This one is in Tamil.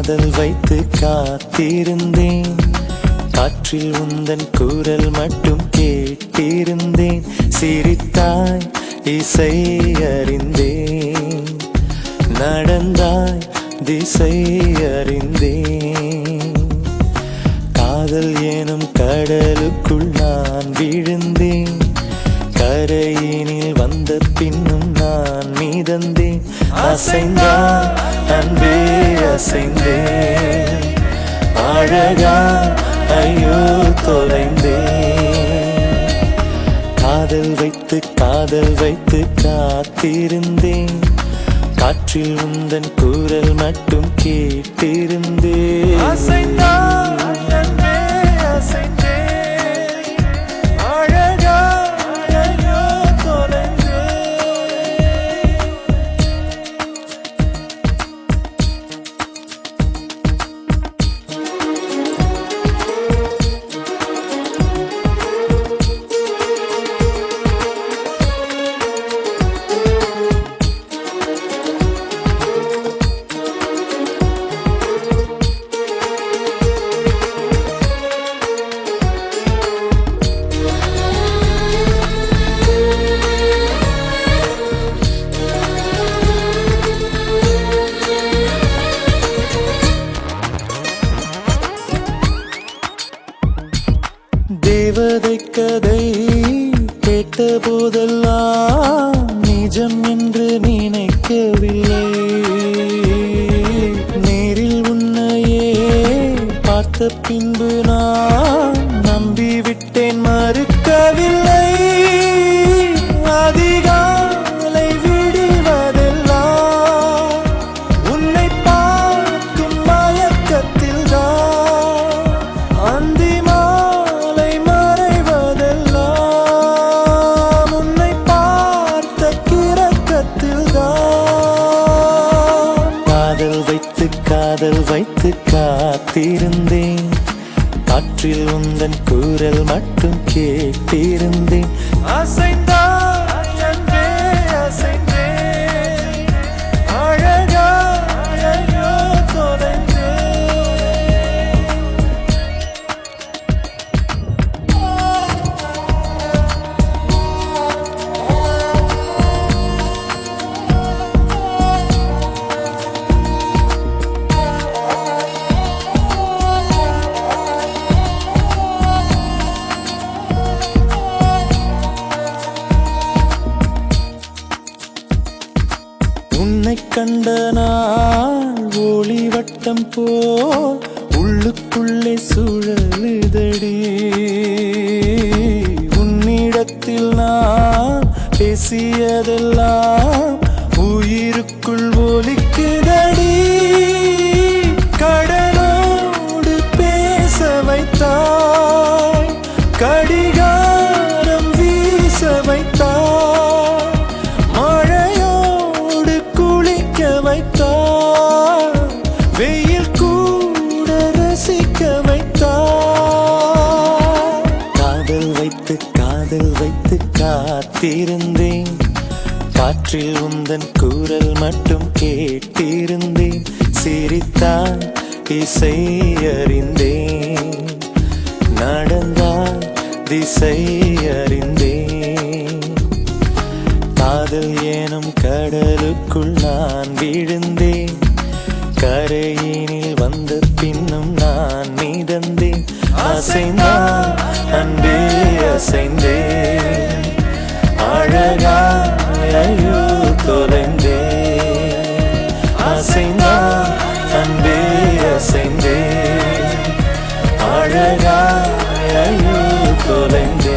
காதல் வைத்து காத்திருந்தேன், காற்றில் உந்தன் குரல் மட்டும் கேட்டிருந்தேன். சிரித்தாய் இசை அறிந்தேன், நடந்தாய் திசை அறிந்தேன். காதல் எனும் கடலுக்குள் நான் விழுந்தேன், கரையினில் வந்த பின்னும் நான் மீதந்தேன். அசைந்தாய் அன்பே அசைந்தேன், அழகா ஐயோ தொலைந்தேன். காதல் வைத்து காத்திருந்தேன், காற்றில் உந்தன் குரல் மட்டும் கேட்டிருந்தேன். அசைந்தாய் அன்பே அசைந்தேன், அழகா ஐயோ தொலைந்தேன். தேவதை கதை கேட்ட போதெல்லாம் நிஜம் என்று நினைக்கவில்லை. நேரில் உன்னையே பார்த்த பின்பு நான் நம்பிவிட்டேன், மறுக்கவில்லை. அதிகாலை விடுவதெல்லாம் உன்னை பார்க்கும் மயக்கத்தில் தான், அந்தி காதல் வைத்து காத்திருந்தேன், காற்றில் உந்தன் குரல் மட்டும் கேட்டிருந்தேன். அசைந்தாய் அன்பே அசைந்தேன், அழகா ஐயோ தொலைந்தேன். உன்னை கண்ட நாள் ஒளிவட்டம் போல் உள்ளுக்குள்ளே சுழலுதடி. உன்னிடத்தில் நான் பேசியதெல்லாம் உயிருக்குள் ஒலிக்குதடி. கடலோடு பேச வைத்தாய், கடிகாரம் வீச வைத்தாய், மழையோடு குளிக்க வைத்தாய், வெயில் கூட ரசிக்க வைத்தாய். காதல் வைத்து காத்திருந்தேன், காற்றில் உந்தன் குரல் மட்டும் கேட்டிருந்தேன். சிரித்தாய் இசை அறிந்தேன், நடந்தாய் திசை அறிந்தேன். காதல் எனும் கடலுக்குள் நான் விழுந்தேன், கரையினில் வந்த பின்னும் நான் மீதந்தேன். அசைந்தாய் அன்பே அசைந்தேன், அழகா ஐயோ தொலைந்தேன். அசைந்தாய் அன்பே அசைந்தேன், அழகா ஐயோ தொலைந்தேன்.